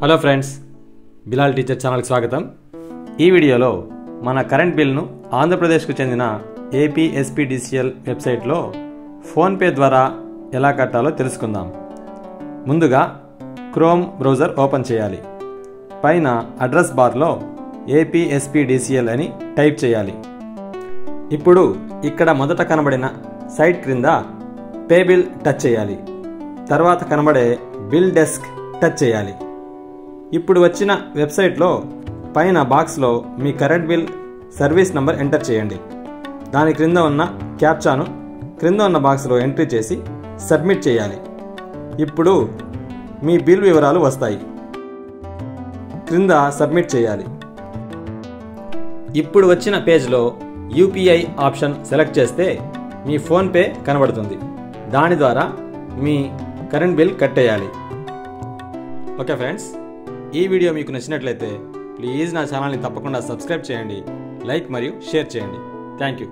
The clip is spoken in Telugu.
హలో ఫ్రెండ్స్, బిలాల్ టీచర్ ఛానల్కి స్వాగతం. ఈ వీడియోలో మన కరెంట్ బిల్ను ఆంధ్రప్రదేశ్కు చెందిన ఏపీఎస్పీడీసీఎల్ వెబ్సైట్లో ఫోన్పే ద్వారా ఎలా కట్టాలో తెలుసుకుందాం. ముందుగా క్రోమ్ బ్రౌజర్ ఓపెన్ చేయాలి. పైన అడ్రస్ బార్లో ఏపీఎస్పీడీసీఎల్ అని టైప్ చేయాలి. ఇప్పుడు ఇక్కడ మొదట కనబడిన సైట్ క్రింద పే బిల్ టచ్ చేయాలి. తర్వాత కనబడే బిల్ డెస్క్ టచ్ చేయాలి. ఇప్పుడు వచ్చిన వెబ్సైట్లో పైన బాక్స్లో మీ current bill service number enter చేయండి. దాని క్రింద ఉన్న క్యాప్చాను క్రింద ఉన్న బాక్స్లో ఎంట్రీ చేసి సబ్మిట్ చేయాలి. ఇప్పుడు మీ బిల్ వివరాలు వస్తాయి. క్రింద సబ్మిట్ చేయాలి. ఇప్పుడు వచ్చిన పేజ్లో యూపీఐ ఆప్షన్ సెలెక్ట్ చేస్తే మీ ఫోన్పే కనబడుతుంది. దాని ద్వారా మీ కరెంట్ బిల్ కట్టేయాలి. ఓకే ఫ్రెండ్స్, ఈ వీడియో మీకు నచ్చినట్లయితే ప్లీజ్ నా ఛానల్ని తప్పకుండా సబ్స్క్రైబ్ చేయండి, లైక్ మరియు షేర్ చేయండి. Thank you.